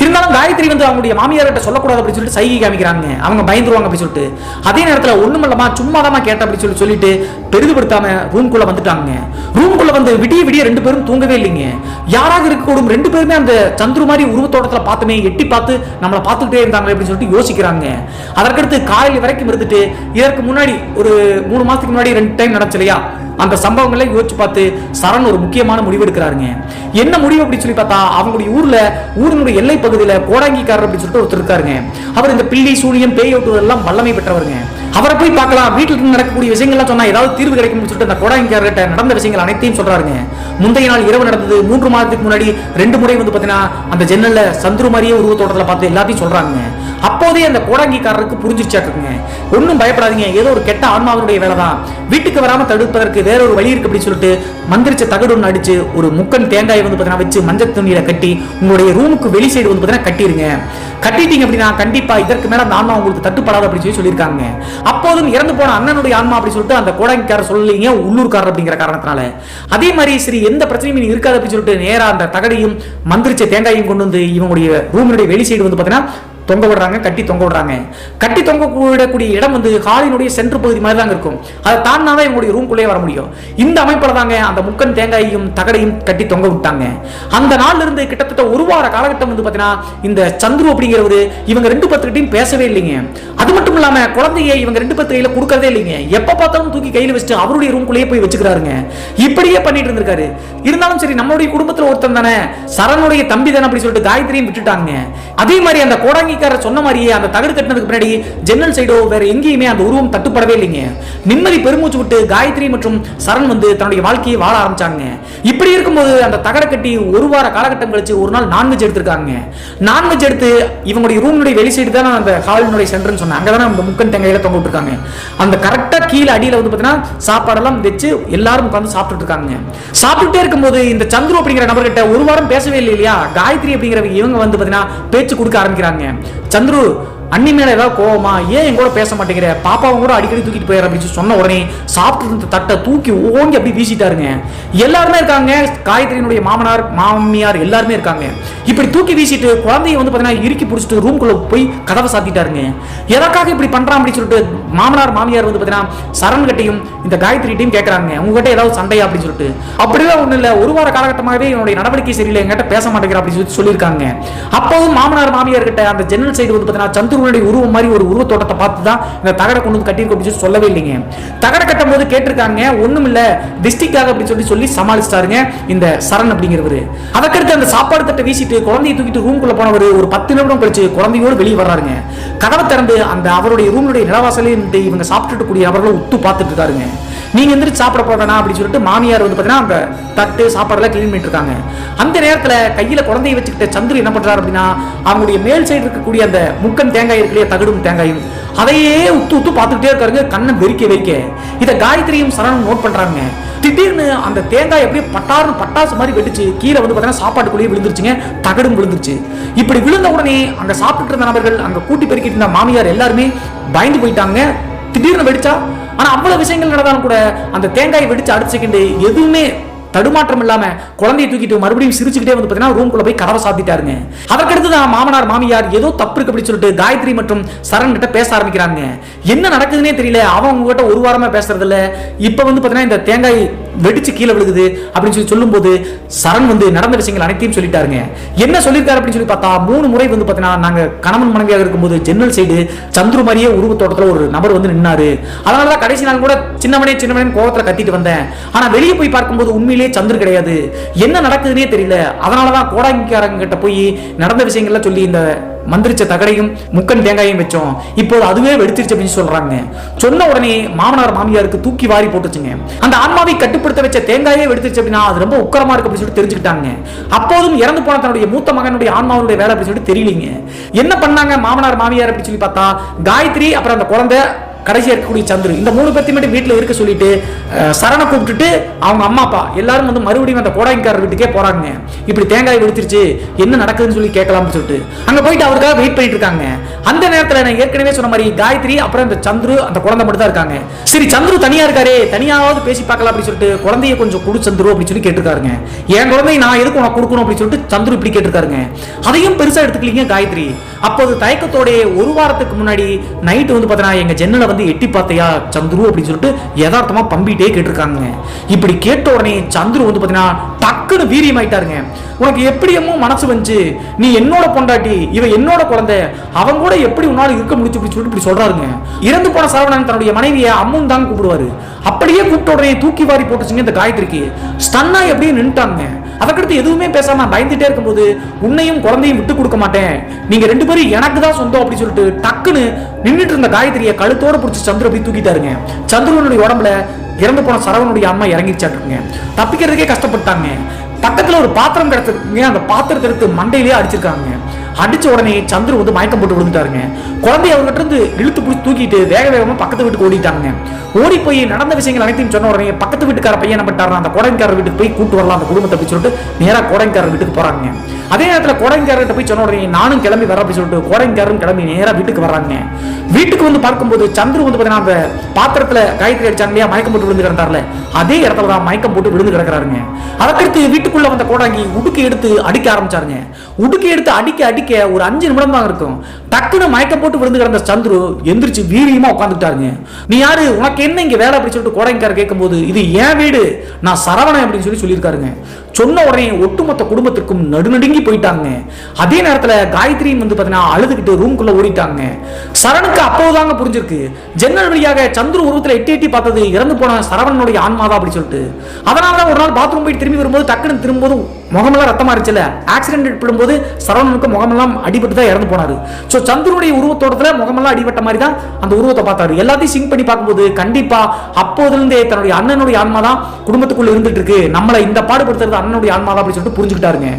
இருந்தாலும் காயத்ரி வந்து அவங்களுடைய மாமியார்கிட்ட சொல்லக்கூடாது அப்படின்னு சொல்லிட்டு சைகை காமிக்கிறாங்க, அவங்க பயந்துருவாங்க அப்படின்னு சொல்லிட்டு. அதே நேரத்தில் ஒண்ணுமில்லமா சும்மாதாமா கேட்ட அப்படின்னு சொல்லிட்டு பெரிதுபடுத்தாம ரூம்குள்ள வந்துட்டாங்க. ரூம்குள்ள வந்து விடிய 2 பேரும் தூங்கவே இல்லைங்க. யாராக இருக்கக்கூடும் 2 பேருமே அந்த சந்துரு மாதிரி உருவத்தோட்டத்தில் பார்த்துமே எட்டி பார்த்து நம்மளை பார்த்துக்கிட்டே இருந்தாங்க அப்படின்னு சொல்லிட்டு யோசிக்கிறாங்க. அதற்கடுத்து காலையில் வரைக்கும் இருந்துட்டு இதற்கு முன்னாடி ஒரு 3 மாசத்துக்கு முன்னாடி 2 டைம் நடந்துச்சு இல்லையா, அந்த சம்பவங்களை யோசிச்சு பார்த்து சரண் ஒரு முக்கியமான முடிவு எடுக்கிறாருங்க. என்ன முடிவு அப்படின்னு சொல்லி பார்த்தா, அவங்களுடைய ஊரினுடைய எல்லை பகுதியில் கோடாங்கிக்காரர் அப்படின்னு சொல்லிட்டு ஒருத்தர் இருக்காருங்க. அவர் இந்த பில்லி சூனியம் பேய் ஓட்டுவதெல்லாம் வல்லமை பெற்றவருங்க. அவரை போய் பார்க்கலாம், வீட்டில் இருந்து நடக்கக்கூடிய விஷயங்கள்லாம் சொன்னா ஏதாவது தீர்வு கிடைக்கும்னு சொல்லிட்டு அந்த கோடாங்கிக்காரர்கிட்ட நடந்த விஷயங்கள் அனைத்தையும் சொல்றாருங்க. முந்தைய நாள் இரவு நடந்தது, 3 மாதத்துக்கு முன்னாடி 2 முறை வந்து பார்த்தீங்கன்னா அந்த ஜன்னல்ல சந்துரு மாதிரியே உருவத்தோட்டத்தில் பார்த்து எல்லாத்தையும் சொல்றாங்க. அப்போதே அந்த கோடாங்கிக்காரருக்கு புரிஞ்சிருச்சாட்டுங்க, ஒன்றும் பயப்படாதீங்க, ஏதோ ஒரு கெட்ட ஆன்மாவினுடைய வேலை தான், வீட்டுக்கு வராம தடுப்பதற்கு வேற ஒரு வழி இருக்கு அப்படின்னு சொல்லிட்டு மந்திரிச்ச தகடு ஒன்று அடிச்சு ஒரு முக்கன் தேங்காய் வந்து பார்த்தீங்கன்னா வச்சு மஞ்சள் துணியில கட்டி உங்களுடைய ரூமுக்கு வெளி சைடு வந்து பார்த்தீங்கன்னா கட்டிடுங்க. கட்டிட்டீங்க அப்படின்னா கண்டிப்பா இதற்கு மேல அந்த ஆன்மா உங்களுக்கு தட்டுப்படாது அப்படின்னு சொல்லியிருக்காங்க. அப்போதும் இறந்து போன அண்ணனுடைய ஆன்மா அப்படின்னு சொல்லிட்டு அந்த கோடாங்கிக்காரர் சொல்லலீங்க, உள்ளூர்காரர் அப்படிங்கிற காரணத்தினால. அதே மாதிரி சரி எந்த பிரச்சனையும் இருக்காது அப்படின்னு சொல்லிட்டு நேரா அந்த தகடையும் மந்திரிச்ச தேங்காயும் கொண்டு வந்து இவங்களுடைய ரூமினுடைய வெளி சைடு வந்து பார்த்தீங்கன்னா தொங்க விடுறாங்க, கட்டி தொங்க விடுறாங்க. கட்டி தொங்க விடக்கூடிய இடம் வந்து ஹாலினுடைய சென்டர் பகுதி மாதிரி தாங்க இருக்கும். அதை தாண்டாதான் இவங்களுடைய ரூம்குள்ளே வர முடியும். இந்த அமைப்பில் தாங்க அந்த முக்கன் தேங்காயையும் தகடையும் கட்டி தொங்க விட்டாங்க. அந்த நாள்ல இருந்து கிட்டத்தட்ட 1 வார காலகட்டம் வந்து பார்த்தீங்கன்னா இந்த சந்துரு அப்படிங்கிறவரு இவங்க 2 பேர்கிட்டையும் பேசவே இல்லைங்க. அது மட்டும் இல்லாம குழந்தையை இவங்க 2 பேர் கையில கொடுக்கறதே இல்லைங்க. எப்ப பார்த்தாலும் தூக்கி கையில வச்சுட்டு அவருடைய ரூம்குள்ளேயே போய் வச்சுக்கிறாருங்க. இப்படியே பண்ணிட்டு இருந்திருக்காரு. இருந்தாலும் சரி நம்மளுடைய குடும்பத்தில் ஒருத்தன் தானே, சரணுடைய தம்பி தானே அப்படி சொல்லிட்டு காயத்ரியும் விட்டுட்டாங்க. அதே மாதிரி அந்த கோடாங்கி சொன்ன மாதிரியே அந்த தகடு கட்டினதுக்கு பின்னாடி ஜன்னல் சைடோ வேற எங்கேயுமே அந்த உருவம் தட்டுப்படவே இல்லைங்க. நிம்மதி பெருமூச்சு விட்டு காயத்ரி மற்றும் சரண் வந்து தன்னுடைய வாழ்க்கையை வாழ ஆரம்பிச்சாங்க. இப்படி இருக்கும்போது அந்த தகட கட்டி 1 வார காலகட்டம் கழிச்சு ஒரு நாள் நான்வெஜ் எடுத்திருக்காங்க. நான்வெஜ் எடுத்து இவங்களுடைய ரூமுடைய வெளி சைடு தான் அந்த ஹாலினுடைய சென்டர்னு சொன்னாங்க. அங்கதானே அந்த முக்கன் தேங்காயில தொங்க விட்டுருக்காங்க. அந்த கரெக்டா கீழே அடியில வந்து பார்த்தீங்கன்னா சாப்பாடெல்லாம் வச்சு எல்லாரும் உட்கார்ந்து சாப்பிட்டுட்டு இருக்காங்க. சாப்பிட்டுட்டே இருக்கும்போது இந்த சந்துரு அப்படிங்கிற நபர்கிட்ட 1 வாரம் பேசவே இல்லை இல்லையா, காயத்ரி அப்படிங்கிறவங்க இவங்க வந்து பார்த்தீங்கன்னா பேச்சு கொடுக்க ஆரம்பிக்கிறாங்க. சந்துரு அண்ணி மேல ஏதாவது கோவமா, ஏன் என் கூட பேச மாட்டேங்கிற, பாப்பாவும் கூட அடிக்கடி தூக்கிட்டு போயிடுற அப்படின்னு சொன்ன உடனே சாப்பிட்டு தட்டை தூக்கி ஓங்கி அப்படி வீசிட்டாருங்க. எல்லாருமே இருக்காங்க, காயத்ரியினுடைய மாமனார் மாமியார் எல்லாருமே இருக்காங்க. இப்படி தூக்கி வீசிட்டு குழந்தைய வந்து பார்த்தீங்கன்னா இறுக்கி பிடிச்சிட்டு ரூம்குள்ள போய் கதவை சாத்திட்டாருங்க. எதற்காக இப்படி பண்றான் அப்படின்னு சொல்லிட்டு மாமனார் மாமியார் வந்து பார்த்தீங்கன்னா சரண் கிட்டையும் இந்த காயத்ரிட்டையும் கேட்கறாங்க, உங்ககிட்ட ஏதாவது சண்டையா அப்படின்னு சொல்லிட்டு. அப்படிலாம் ஒண்ணு இல்ல, 1 வார காலகட்டமாகவே என்னுடைய நடவடிக்கை சரியில்லை, என்கிட்ட பேச மாட்டேங்கிற அப்படின்னு சொல்லியிருக்காங்க. அப்போதும் மாமனார் மாமியார் கிட்ட அந்த ஜன்னல் சைடு வந்து பார்த்தீங்கன்னா சந்துரு உருவம் மாதிரி ஒரு உருவத்தோட்டத்தை பார்த்து தான் இந்த தகட கொண்டு வந்து கட்டியிருக்க அப்படின்னு சொல்லவே இல்லைங்க. தகட கட்டும் போது கேட்டிருக்காங்க, ஒண்ணும் இல்ல டிஸ்ட்ரிக்டாக அப்படின்னு சொல்லி சமாளிச்சிட்டாருங்க இந்த சரண் அப்படிங்கிறவரு. அதற்கடுத்து அந்த சாப்பாடு தட்டை வீசிட்டு குழந்தையை தூக்கிட்டு ரூம்குள்ள போனவர் ஒரு 10 நிமிடம் கழிச்சு குழந்தையோடு வெளியே வர்றாருங்க. கதவை திறந்து அந்த அவருடைய ரூமுடைய நிலவாசலே இவங்க சாப்பிட்டு கூடிய அவர்களும் உத்து பார்த்துட்டு இருக்காருங்க. நீங்க எந்திரிச்சு சாப்பிட போறேனா அப்படின்னு சொல்லிட்டு மாமியார் வந்து பார்த்தீங்கன்னா அந்த தட்டு சாப்பாடெல்லாம் கிளீன் பண்ணிட்டு இருக்காங்க. அந்த நேரத்தில் கையில குழந்தையை வச்சுக்கிட்ட சந்துரு என்ன பண்றாரு அப்படின்னா அவங்களுடைய மேல் சைடு இருக்கக்கூடிய அந்த முக்கன் தேங்காய் இருக்கலையே தகடும் தேங்காயும் அதையே உத்து உத்து பார்த்துக்கிட்டே இருக்காருங்க, கண்ணை வெறிக்க. இதை காயத்ரியும் சரணம் நோட் பண்றாங்க. திடீர்னு அந்த தேங்காய் அப்படியே பட்டாசு மாதிரி வெடிச்சு கீழே வந்து பார்த்தீங்கன்னா சாப்பாட்டுக்குள்ளேயே விழுந்துருச்சுங்க, தகடும் விழுந்துருச்சு. இப்படி விழுந்த உடனே அங்க சாப்பிட்டு இருந்த நபர்கள் அங்க கூட்டி பெருக்கிட்டு இருந்த மாமியார் எல்லாருமே பயந்து போயிட்டாங்க. திடீர்னு வெடிச்சா, ஆனா அவ்வளவு விஷயங்கள் நடந்தாலும் கூட அந்த தேங்காய் வெடிச்சு அடுத்த செகண்ட் எதுவுமே தடுமாற்றம் இல்லாம குழந்தையை தூக்கிட்டு மறுபடியும் சிரிச்சுக்கிட்டே வந்து பார்த்தீங்கன்னா ரூம்குள்ள போய் கதவை சாத்திட்டாருங்க. அதற்கடுத்து தான் மாமனார் மாமியார் ஏதோ தப்பு இருக்கு அப்படின்னு சொல்லிட்டு காயத்ரி மற்றும் சரண் கிட்ட பேச ஆரம்பிக்கிறாங்க. என்ன நடக்குதுன்னே தெரியல, அவன் உங்ககிட்ட 1 வாரமா பேசுறது இல்ல, இப்ப வந்து பார்த்தீங்கன்னா இந்த தேங்காய் வெடிச்சு கீழே விழுகுது அப்படின்னு சொல்லும் போது சரண் வந்து நடந்த விஷயங்கள் அனைத்தையும் சொல்லிட்டாருங்க. என்ன சொல்லியிருக்காரு அப்படின்னு சொல்லி பார்த்தா 3 முறை வந்து பார்த்தீங்கன்னா நாங்க கணவன் மனைவியாக இருக்கும்போது ஜன்னல் சைடு சந்துரு மாதிரியே உருவத்தோட்டத்தில் ஒரு நபர் வந்து நின்னாரு. அதனாலதான் கடைசி நாள் கூட சின்னவனே கோவத்துல கத்திட்டு வந்தேன். ஆனா வெளியே போய் பார்க்கும்போது உண்மையிலே சந்துரு கிடையாது, என்ன நடக்குதுன்னே தெரியல. அதனாலதான் கோடாங்கிக்காரங்க கிட்ட போய் நடந்த விஷயங்கள்லாம் சொல்லி இந்த மந்திரிச்ச தகடையும் முக்கன் தேங்காயும் வச்சோம், இப்போது அதுவே வெடிச்சிருச்சு அப்படின்னு சொல்றாங்க. சொன்ன உடனே மாமனார் மாமியாருக்கு தூக்கி வாரி போட்டுச்சுங்க. அந்த ஆன்மாவை கட்டுப்படுத்த வச்ச தேங்காயே வெடிச்சிருச்சு அப்படின்னா அது ரொம்ப உக்கரமா இருக்கு அப்படின்னு சொல்லிட்டு தெரிஞ்சுக்கிட்டாங்க. அப்போதும் இறந்து போன தன்னுடைய மூத்த மகனுடைய ஆன்மாவுடைய வேலை அப்படின்னு சொல்லிட்டு தெரியலீங்க. என்ன பண்ணாங்க மாமனார் மாமியார் அப்படின்னு சொல்லி பார்த்தா காயத்ரி அப்புறம் அந்த குழந்தை கடைசியா இருக்கக்கூடிய சந்துரு இந்த 3 பேர்த்தையும் மட்டும் வீட்டுல இருக்க சொல்லிட்டு சரணை கூப்பிட்டுட்டு அவங்க அம்மா அப்பா எல்லாரும் வந்து மறுபடியும் அந்த கோடாங்கிக்காரர் வீட்டுக்கே போறாங்க. இப்படி தேங்காய் வெடிச்சிருச்சு, என்ன நடக்குதுன்னு சொல்லி கேட்கலாம்னு சொல்லிட்டு அங்க போயிட்டு அவருக்காக வெயிட் பண்ணிட்டு இருக்காங்க. அந்த நேரத்துல நான் ஏற்கனவே சொன்ன மாதிரி காயத்ரி அப்புறம் இந்த சந்துரு அந்த குழந்தை மட்டும் தான் இருக்காங்க. சரி சந்துரு தனியா இருக்காரு, தனியாவது பேசி பார்க்கலாம் அப்படின்னு சொல்லிட்டு குழந்தைய கொஞ்சம் கொடு சந்துரு அப்படின்னு சொல்லி கேட்டிருக்காருங்க. என் குழந்தைய நான் எதுக்கு உனக்கு கொடுக்கணும் அப்படின்னு சொல்லிட்டு சந்துரு இப்படி கேட்டிருக்காருங்க. அதையும் பெருசா எடுத்துக்கலீங்க காயத்ரி. அப்போது தயக்கத்தோட 1 வாரத்துக்கு முன்னாடி நைட்டு வந்து பார்த்தீங்கன்னா எங்க ஜன்னலை வந்து எட்டி பார்த்தையா சந்துரு அப்படின்னு சொல்லிட்டு யதார்த்தமா பம்பிட்டே கேட்டிருக்காங்க. இப்படி கேட்ட உடனே சந்துரு வந்து பார்த்தீங்கன்னா டக்குன்னு வீரியமாயிட்டாருங்க. உனக்கு எப்படியமோ மனசு வந்து நீ என்னோட பொண்டாட்டி, இவ என்னோட குழந்தை, அவங்க கூட எப்படி உன்னால இருக்க முடிச்சு இப்படி சொல்றாருங்க. இறந்து போன சரவணன் தன்னுடைய மனைவியை அம்முன்னு தான் கூப்பிடுவாரு. அப்படியே கூப்பிட்ட உடனே தூக்கி வாரி போட்டுச்சுங்க இந்த காயத்ரிக்கு. ஸ்டன்னா எப்படியே நின்றுட்டாங்க. அதற்கடுத்து எதுவுமே பேசாம பயந்துட்டே இருக்கும்போது, உன்னையும் குழந்தையும் விட்டு கொடுக்க மாட்டேன், நீங்க 2 பேரும் எனக்கு தான் சொந்தம் அப்படி சொல்லிட்டு டக்குன்னு நின்றுட்டு இருந்த காயத்ரியை கழுத்தோட பிடிச்சி சந்துரு அப்படி தூக்கிட்டாருங்க. சந்துருவனுடைய உடம்புல இறந்து போன சரவணனுடைய அம்மா இறங்கிச்சாட்டுங்க. தப்பிக்கிறதுக்கே கஷ்டப்பட்டாங்க. பக்கத்துல ஒரு பாத்திரம் கிடச்சிருக்குங்க. அந்த பாத்திரத்தை எடுத்து மண்டையிலேயே அடிச்சிருக்காங்க. அடிச்ச உடனே சந்துரு வந்து மயக்கம் போட்டு விழுந்துட்டாருங்க. குழந்தைய அவர்கிட்ட இருந்து இழுத்து பிடிச்சி தூக்கிட்டு வேக வேகமா பக்கத்து வீட்டுக்கு ஓடிட்டாங்க. ஓடி போய் நடந்த விஷயங்கள் அனைத்தையும் சொன்ன உடனே பக்கத்து வீட்டுக்கார பையன் என்ன பண்ணிட்டாரு, அந்த கோடைக்காரர் வீட்டுக்கு போய் கூட்டு வரலாம் அந்த குடும்பத்தை போய் சொல்லிட்டு நேரா கோடைக்காரர் வீட்டுக்கு போறாங்க. அதே நேரத்தில் கோடைக்காரர்கிட்ட போய் சொன்ன உடனே நானும் கிளம்பி வர அப்படி சொல்லிட்டு கோடைக்காரரும் கிளம்பி நேரா வீட்டுக்கு வர்றாங்க. வீட்டுக்கு வந்து பார்க்கும்போது சந்துரு வந்து பாத்தீங்கன்னா அந்த பாத்திரத்துல காயத்ரி அடிச்சாங்க இல்லையா, மயக்கம் போட்டு விழுந்து கிடந்தார்ல, அதே இடத்துல தான் மயக்கம் போட்டு விழுந்து கிடக்குறாருங்க. அதற்கடுத்து வீட்டுக்குள்ள வந்த கோடாங்கி உடுக்கி எடுத்து அடிக்க ஆரம்பிச்சாருங்க. உடுக்கி எடுத்து அடிக்க அடிக்க ஒரு 5 நிமிடம் தான் இருக்கும். டக்குன்னு மயக்கம் போட்டு விழுந்து கிடந்த சந்துரு எந்திரிச்சு வீரியமா உட்காந்துட்டாருங்க. நீ யாரு, உனக்கு என்ன இங்க வேலை அப்படி சொல்லிட்டு கோடைக்காரர் கேட்கும்போது, இது ஏன் வீடு, நான் சரவணன் அப்படின்னு சொல்லியிருக்காருங்க. சொன்ன உடனே ஒட்டுமொத்த குடும்பத்திற்கும் நடுநடுங்கி போயிட்டாங்க. அதே நேரத்தில் காயத்ரியும் வந்து பார்த்தீங்கன்னா அழுதுகிட்டு ரூம்குள்ள ஓடிட்டாங்க. சரணுக்கு அப்போதாங்க புரிஞ்சிருக்கு, ஜன்னல் வழியாக சந்துரு உருவத்தில் எட்டி பார்த்தது இறந்து போன சரவணனுடைய ஆன்மாதான் அப்படி சொல்லிட்டு. அதனால தான் ஒரு நாள் பாத்ரூம் போய் திரும்பி வரும்போது டக்குன்னு திரும்பும்போது முகமெல்லாம் ரத்தமா இருந்துச்சுல, ஆக்சிடென்ட் ஏற்படும்போது சரவணனுக்கு முகமெல்லாம் அடிபட்டு தான் இறந்து போனாரு. ஸோ சந்துருடைய உருவத்தோட்டத்துல முகமெல்லாம் அடிபட்ட மாதிரி தான் அந்த உருவத்தை பார்த்தாரு. எல்லாத்தையும் சிங்க் பண்ணி பார்க்கும்போது கண்டிப்பா அப்போதிலிருந்தே தன்னுடைய அண்ணனுடைய ஆன்மா தான் குடும்பத்துக்குள்ள இருந்துட்டு இருக்கு, நம்மளை இந்த பாடுபடுத்துறது அண்ணனுடைய ஆன்மா தான் அப்படி சொல்லிட்டு புரிஞ்சுக்கிட்டாருங்க.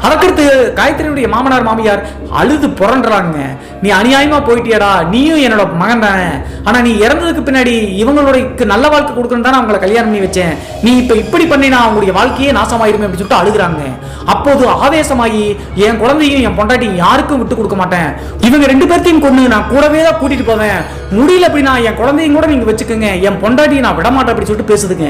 அதற்கடுத்து காயத்ரியுடைய மாமனார் மாமியார் அழுது புரண்டுறாங்க. நீ அநியாயமா போயிட்டியடா, நீயும் என்னோட மகன் தானே, ஆனா நீ இறந்ததுக்கு பின்னாடி இவங்களுக்கு நல்ல வாழ்க்கை கொடுக்கணும் தானே அவங்களை கல்யாணம் பண்ணி வச்சேன், நீ இப்ப இப்படி பண்ணினா அவங்களுடைய வாழ்க்கையே நாசமாயிருமே அப்படின்னு சொல்லிட்டு அழுகுறாங்க. அப்போது ஆவேசமாகி என் குழந்தையும் என் பொண்டாட்டியும் யாருக்கும் விட்டு கொடுக்க மாட்டேன், இவங்க 2 பேர்த்தையும் கொண்டு நான் கூடவே தான் கூட்டிட்டு போவேன், முடியல அப்படின்னா என் குழந்தையும் கூட நீங்க வச்சுக்கோங்க, என் பொண்டாட்டியை நான் விடமாட்டேன் அப்படி சொல்லிட்டு பேசுதுங்க.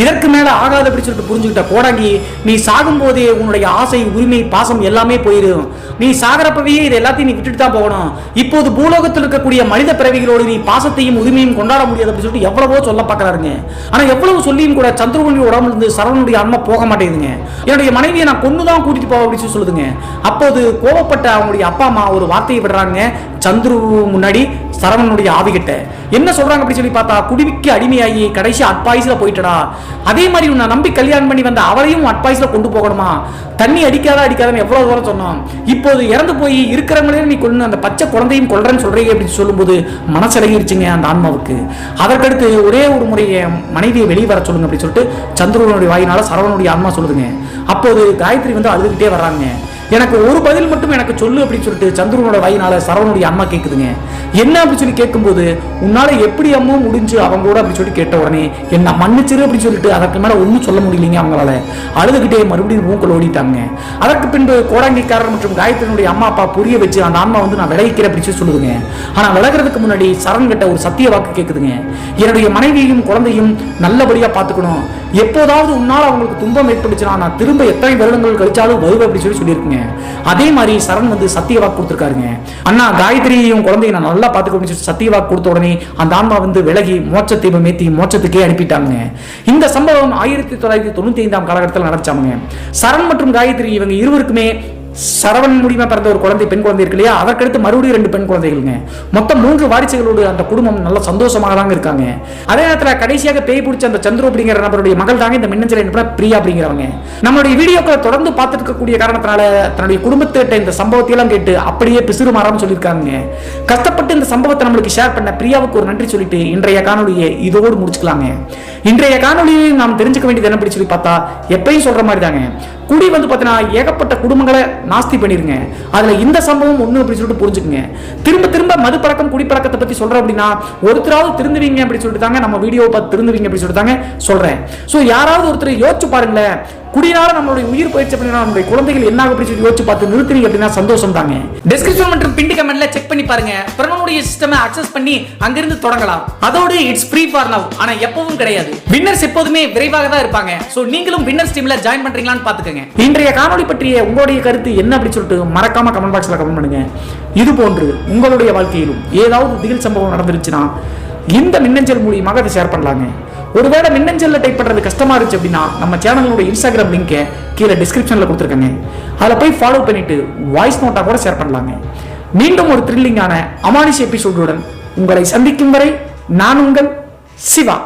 இதற்கு மேல ஆகாது அப்படி சொல்லிட்டு புரிஞ்சுக்கிட்ட கோடாங்கி, நீ சாகும் போதே உன்னுடைய ஆசை உரிமை பாசம் எல்லாமே போயிடும், நீ சாகரப்பவே இது எல்லாத்தையும் நீ விட்டுட்டு தான் போகணும், இப்போது பூலோகத்தில் இருக்கக்கூடிய மனித பிறவிகளோடு நீ பாசத்தையும் உரிமையும் கொண்டாட முடியாது அப்படின்னு சொல்லிட்டு எவ்வளவோ சொல்ல பார்க்கறாருங்க. ஆனா எவ்வளவு சொல்லியும் கூட சந்திரனுடைய உடம்புல இருந்து சரவணனுடைய ஆன்மா போக மாட்டேங்குதுங்க. என்னுடைய மனைவியை நான் கொண்டுதான் கூட்டிட்டு போக அப்படின்னு சொல்லுதுங்க. அப்போது கோபப்பட்ட அவங்களுடைய அப்பா அம்மா ஒரு வார்த்தையை விடுறாங்க சந்துரு முன்னாடி சரவணனுடைய ஆவிகிட்ட. என்ன சொல்றாங்க அப்படி சொல்லி பார்த்தா, குடிவிக்கு அடிமையாகி கடைசி அட்பாய்ஸ்ல போயிட்டடா, அதே மாதிரி உன்னை நம்பி கல்யாணம் பண்ணி வந்த அவரையும் அட்பாய்ஸ்ல கொண்டு போகணுமா, தண்ணி அடிக்காதான்னு எவ்வளவு தூரம் சொன்னோம், இப்போது இறந்து போய் இருக்கிறவங்களே நீ கொண்டு அந்த பச்சை குழந்தையும் கொள்றேன்னு சொல்றீங்க அப்படின்னு சொல்லும்போது மனசடங்கிருச்சுங்க அந்த ஆன்மாவுக்கு. அதற்கடுத்து ஒரே ஒரு முறையை மனைவியை வெளியே வர சொல்லுங்க அப்படின்னு சொல்லிட்டு சந்துருவனுடைய வாயினால சரவணனுடைய ஆன்மா சொல்லுதுங்க. அப்போது காயத்ரி வந்து அழுதுகிட்டே வர்றாங்க. எனக்கு ஒரு பதில் மட்டும் எனக்கு சொல்லு அப்படின்னு சொல்லிட்டு சந்துருவனோட வாயினால சரவணனுடைய அம்மா கேட்குதுங்க. என்ன அப்படின்னு சொல்லி கேட்கும்போது, உன்னால எப்படி அம்மா முடிஞ்சு அவங்க கூட அப்படி சொல்லி கேட்ட உடனே என்ன மன்னிச்சிரு அப்படின்னு சொல்லிட்டு அதற்கு மேல ஒன்றும் சொல்ல முடியலைங்க அவங்களால. அழுதுகிட்டே மறுபடியும் மூக்கள் ஓடிட்டாங்க. அதற்கு பின்பு கோடாங்கிக்காரர் மற்றும் காயத்ரியினுடைய அம்மா அப்பா புரிய வச்சு அந்த ஆன்மா வந்து நான் விலகிக்கிறேன் அப்படின்னு சொல்லி சொல்லுதுங்க. ஆனா விலகிறதுக்கு முன்னாடி சரண் கிட்ட ஒரு சத்திய வாக்கு கேட்குதுங்க. என்னுடைய மனைவியையும் குழந்தையும் நல்லபடியா பார்த்துக்கணும், எப்போதாவது உன்னால அவங்களுக்கு துன்பம் ஏற்பட்டுச்சுன்னா நான் திரும்ப எத்தனை வருடங்கள் கழிச்சாலும் வருவேன் அப்படின்னு சொல்லியிருக்குங்க. அதே மாதிரி சரண் வந்து சத்திய வாக்கு கொடுத்திருக்காருங்க. அண்ணா காயத்ரியையும் குழந்தையும் நான் நல்லா பார்த்துக்கணும் சத்திய வாக்கு கொடுத்த உடனே அந்த ஆன்மா வந்து விலகி மோட்ச தீபம் ஏற்றி மோட்சத்துக்கே அனுப்பிட்டாங்க. இந்த சம்பவம் 1995 காலகட்டத்தில் நடந்துச்சாங்க. சரண் மற்றும் காயத்ரி இவங்க இருவருக்குமே சரவணன் மூலியமா பிறந்த ஒரு குழந்தை, பெண் குழந்தை இருக்கு இல்லையா, அதற்கடுத்து மறுபடியும் 2 பெண் குழந்தைகளுங்க. மொத்தம் 3 வாரிசுகளோடு அந்த குடும்பம் நல்ல சந்தோஷமாக தாங்க இருக்காங்க. அதே நேரத்தில் கடைசியாக பேய் பிடிச்ச அந்த சந்துரு அப்படிங்கிற நபருடைய மகள் தாங்க இந்த மின்னஞ்சல் என்ன பிரியா அப்படிங்கிறவங்க. நம்மளுடைய வீடியோக்களை தொடர்ந்து பார்த்துட்டு இருக்கக்கூடிய காரணத்தினால தன்னுடைய குடும்பத்திட்ட இந்த சம்பவத்தை எல்லாம் கேட்டு அப்படியே பிசுறு மாறாம சொல்லியிருக்காங்க. கஷ்டப்பட்டு இந்த சம்பவத்தை நம்மளுக்கு ஷேர் பண்ண பிரியாவுக்கு ஒரு நன்றி சொல்லிட்டு இன்றைய காணொலியை இதோடு முடிச்சுக்கலாங்க. இன்றைய காணொலியில் நாம் தெரிஞ்சுக்க வேண்டியது என்ன சொல்லி பார்த்தா, எப்பயும் சொல்ற மாதிரி தாங்க, குடி வந்து பார்த்தீங்கன்னா ஏகப்பட்ட குடும்பங்களை நாஸ்தி பண்ணிருங்க. அதுல இந்த சம்பவம் ஒண்ணு அப்படி சொல்லிட்டு புரிஞ்சுக்குங்க. திரும்ப திரும்ப மது பழக்கம் குடிப்பழக்கத்தை பத்தி சொல்றேன் அப்படின்னா ஒருத்தராவது திருந்துவீங்க அப்படி சொல்லிட்டு தாங்க நம்ம வீடியோவை பார்த்து திருந்துவீங்க அப்படி சொல்லிட்டு தாங்க சொல்றேன். ஸோ யாராவது ஒருத்தர் யோசிச்சு பாருங்களேன், குடினால நம்மளுடைய உயிர் போயிடுச்சு அப்படின்னா நம்மளுடைய குழந்தைகள் என்ன அப்படி சொல்லி யோசிச்சு பார்த்து நிறுத்துறீங்க அப்படின்னா சந்தோஷம் தாங்க. டிஸ்கிரிப்ஷன் மற்றும் பின் கமெண்ட்ல செக் பண்ணி பாருங்க. பிரணவனுடைய சிஸ்டமை அக்சஸ் பண்ணி அங்கிருந்து தொடங்கலாம். அதோடு இட்ஸ் ஃப்ரீ ஃபார் நவ். ஆனா எப்பவும் கிடையாது, வின்னர்ஸ் எப்போதுமே விரைவாக தான் இருப்பாங்க. சோ நீங்களும் வின்னர்ஸ் டீம்ல ஜாயின் பண்றீங்களான்னு பாத்துக்கங்க. இன்றைய காணொளி பற்றிய உங்களுடைய கருத்து என்ன அப்படி சொல்லிட்டு மறக்காம கமெண்ட் பாக்ஸ்ல கமெண்ட் பண்ணுங்க. இது போன்று உங்களுடைய வாழ்க்கையிலும் ஏதாவது திகில் சம்பவம் நடந்துருச்சுன்னா இந்த மின்னஞ்சல் மூலியமாக அதை ஷேர் பண்ணலாங்க. ஒருவேளை மின்னஞ்சல்ல டைப் பண்றது கஷ்டமா இருந்துச்சு அப்படின்னா நம்ம சேனலோட இன்ஸ்டாகிராம் லிங்கை கீழே டிஸ்கிரிப்ஷன்ல கொடுத்துருக்கேங்க. அதில் போய் ஃபாலோ பண்ணிட்டு வாய்ஸ் நோட்டா கூட ஷேர் பண்ணலாங்க. மீண்டும் ஒரு த்ரில்லிங்கான அமானுஷ எபிசோடுடன் உங்களை சந்திக்கும் வரை நான் உங்கள் சிவா.